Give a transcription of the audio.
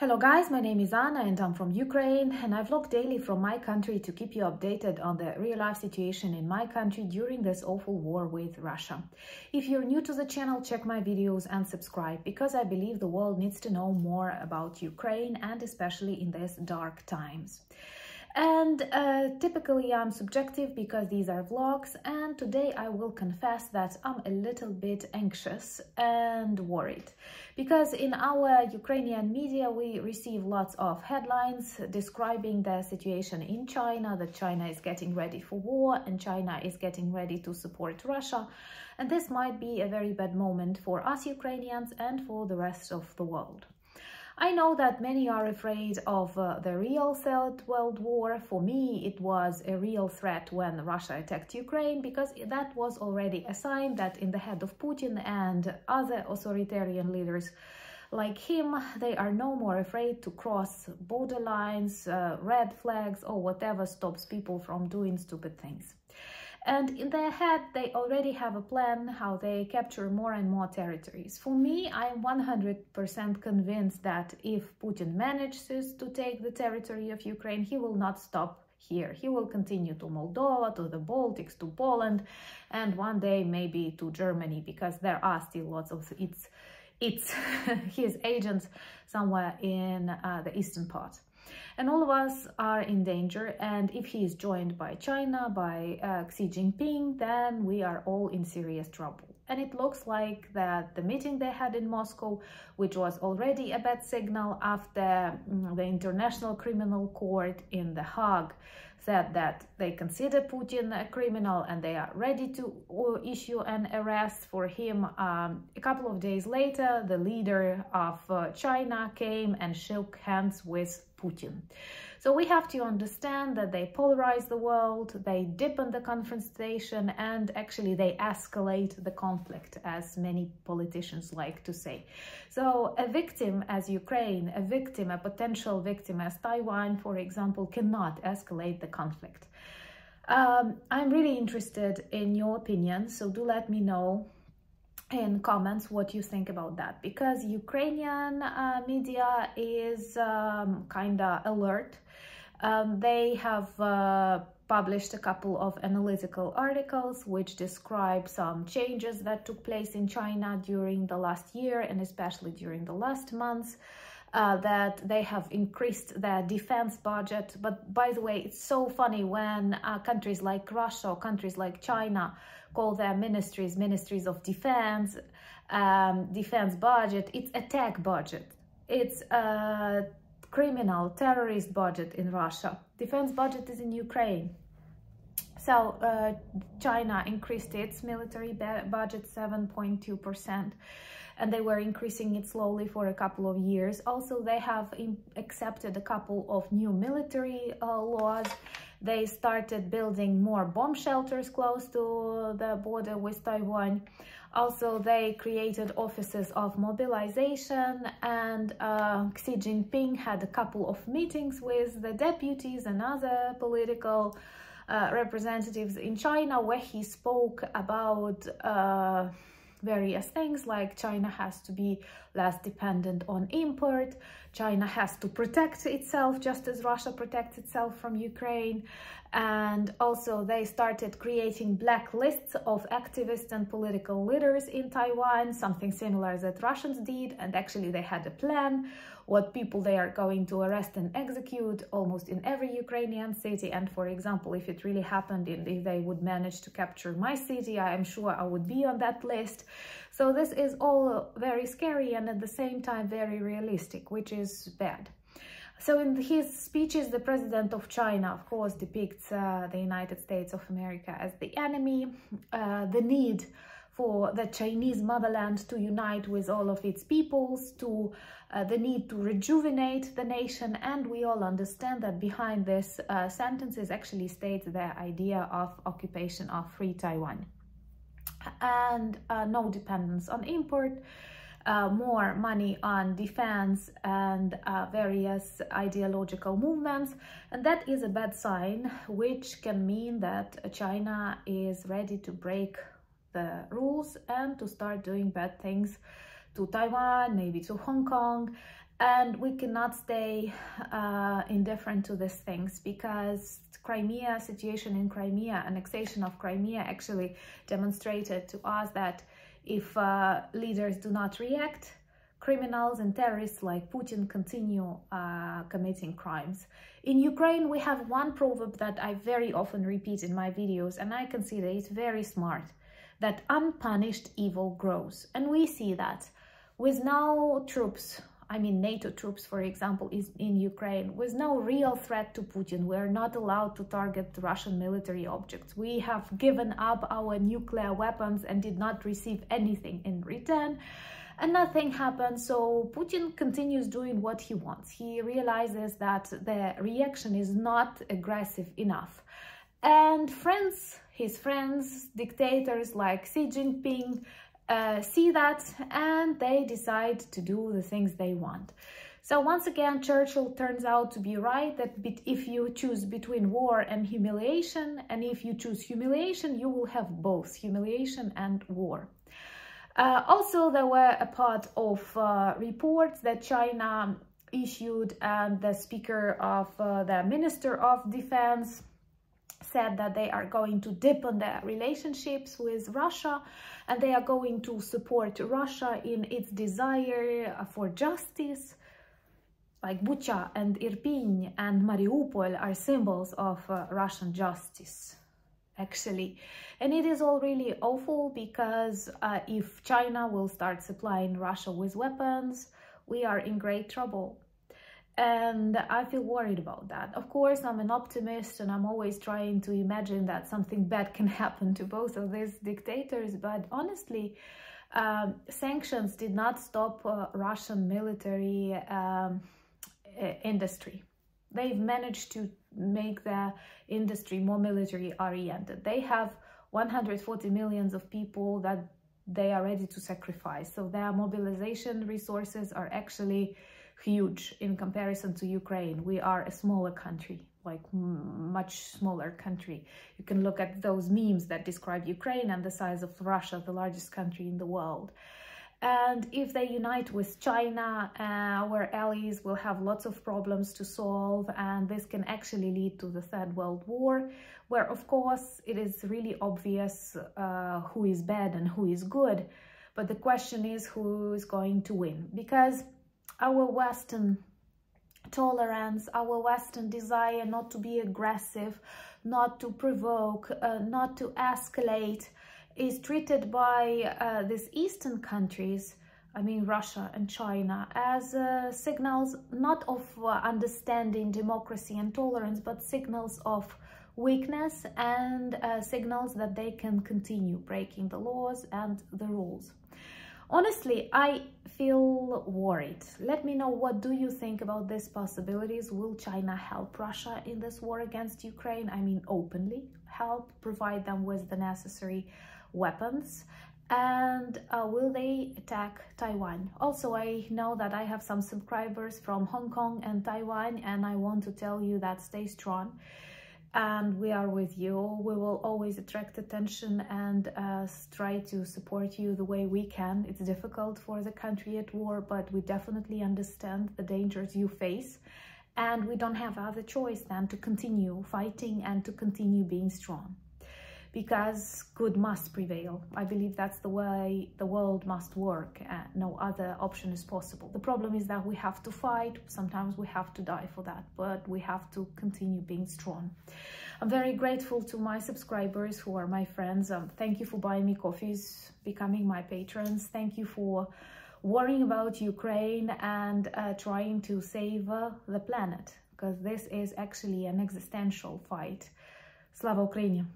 Hello guys, my name is Anna and I'm from Ukraine, and I vlog daily from my country to keep you updated on the real-life situation in my country during this awful war with Russia. If you're new to the channel, check my videos and subscribe, because I believe the world needs to know more about Ukraine, and especially in these dark times. And typically I'm subjective because these are vlogs, and today I will confess that I'm a little bit anxious and worried, because in our Ukrainian media we receive lots of headlines describing the situation in China, that China is getting ready for war and China is getting ready to support Russia, and this might be a very bad moment for us Ukrainians and for the rest of the world. I know that many are afraid of the real Third World War. For me, it was a real threat when Russia attacked Ukraine, because that was already a sign that in the head of Putin and other authoritarian leaders like him, they are no more afraid to cross border lines, red flags, or whatever stops people from doing stupid things. And in their head, they already have a plan how they capture more and more territories. For me, I'm 100% convinced that if Putin manages to take the territory of Ukraine, he will not stop here. He will continue to Moldova, to the Baltics, to Poland, and one day maybe to Germany, because there are still lots of his agents somewhere in the eastern part. And all of us are in danger, and if he is joined by China, by Xi Jinping, then we are all in serious trouble. And it looks like that the meeting they had in Moscow, which was already a bad signal after the International Criminal Court in The Hague said that they consider Putin a criminal and they are ready to issue an arrest for him. A couple of days later, the leader of China came and shook hands with Putin. So we have to understand that they polarize the world, they deepen the confrontation, and actually they escalate the conflict, as many politicians like to say. So a victim as Ukraine, a potential victim as Taiwan, for example, cannot escalate the conflict. I'm really interested in your opinion, so do let me know in comments what you think about that, because Ukrainian media is kind of alert. They have published a couple of analytical articles which describe some changes that took place in China during the last year and especially during the last months. That they have increased their defense budget. But by the way, it's so funny when countries like Russia or countries like China call their ministries of defense, defense budget. It's attack budget. It's a criminal terrorist budget in Russia. Defense budget is in Ukraine. So China increased its military budget 7.2%. and they were increasing it slowly for a couple of years. Also, they have accepted a couple of new military laws. They started building more bomb shelters close to the border with Taiwan. Also, they created offices of mobilization, and Xi Jinping had a couple of meetings with the deputies and other political representatives in China, where he spoke about various things like China has to be less dependent on import, China has to protect itself just as Russia protects itself from Ukraine, and also they started creating blacklists of activists and political leaders in Taiwan, something similar that Russians did, and actually they had a plan what people they are going to arrest and execute almost in every Ukrainian city. And for example, if it really happened, if they would manage to capture my city, I am sure I would be on that list. So this is all very scary and at the same time very realistic, which is bad. So in his speeches, the president of China, of course, depicts the United States of America as the enemy, the need for the Chinese motherland to unite with all of its peoples, to the need to rejuvenate the nation. And we all understand that behind this sentences actually states the idea of occupation of free Taiwan. And no dependence on import, more money on defense and various ideological movements. And that is a bad sign, which can mean that China is ready to break the rules and to start doing bad things to Taiwan, maybe to Hong Kong, And we cannot stay indifferent to these things, because Crimea, situation in Crimea, annexation of Crimea actually demonstrated to us that if leaders do not react, criminals and terrorists like Putin continue committing crimes. In Ukraine, we have one proverb that I very often repeat in my videos, and I consider it very smart, that unpunished evil grows. And we see that with no troops, I mean NATO troops, for example, is in Ukraine, with no real threat to Putin. We are not allowed to target Russian military objects. We have given up our nuclear weapons and did not receive anything in return, and nothing happened. So Putin continues doing what he wants. He realizes that the reaction is not aggressive enough. And his friends, dictators like Xi Jinping, see that, and they decide to do the things they want. So once again, Churchill turns out to be right, that if you choose between war and humiliation, and if you choose humiliation, you will have both humiliation and war. Also, there were a part of reports that China issued, and the speaker of the Minister of Defense said that they are going to deepen their relationships with Russia, and they are going to support Russia in its desire for justice. Like Bucha and Irpin and Mariupol are symbols of Russian justice, actually. And it is all really awful, because if China will start supplying Russia with weapons, we are in great trouble. And I feel worried about that. Of course, I'm an optimist, and I'm always trying to imagine that something bad can happen to both of these dictators. But honestly, sanctions did not stop Russian military industry. They've managed to make the industry more military oriented. They have 140 million of people that they are ready to sacrifice. So their mobilization resources are actually huge in comparison to Ukraine. We are a smaller country, like much smaller country. You can look at those memes that describe Ukraine and the size of Russia, the largest country in the world. And if they unite with China, our allies will have lots of problems to solve, and this can actually lead to the Third World War, where of course it is really obvious who is bad and who is good. But the question is, who is going to win? Because our Western tolerance, our Western desire not to be aggressive, not to provoke, not to escalate, is treated by these Eastern countries, I mean Russia and China, as signals not of understanding democracy and tolerance, but signals of weakness, and signals that they can continue breaking the laws and the rules. Honestly, I feel worried. Let me know, what do you think about these possibilities? Will China help Russia in this war against Ukraine? I mean, openly help, provide them with the necessary weapons? And will they attack Taiwan? Also, I know that I have some subscribers from Hong Kong and Taiwan, and I want to tell you that stay strong. And we are with you. We will always attract attention and try to support you the way we can. It's difficult for the country at war, but we definitely understand the dangers you face. And we don't have other choice than to continue fighting and to continue being strong. Because good must prevail. I believe that's the way the world must work. No other option is possible. The problem is that we have to fight. Sometimes we have to die for that, but we have to continue being strong. I'm very grateful to my subscribers who are my friends. Thank you for buying me coffees, becoming my patrons. Thank you for worrying about Ukraine and trying to save the planet, because this is actually an existential fight. Slava Ukraini!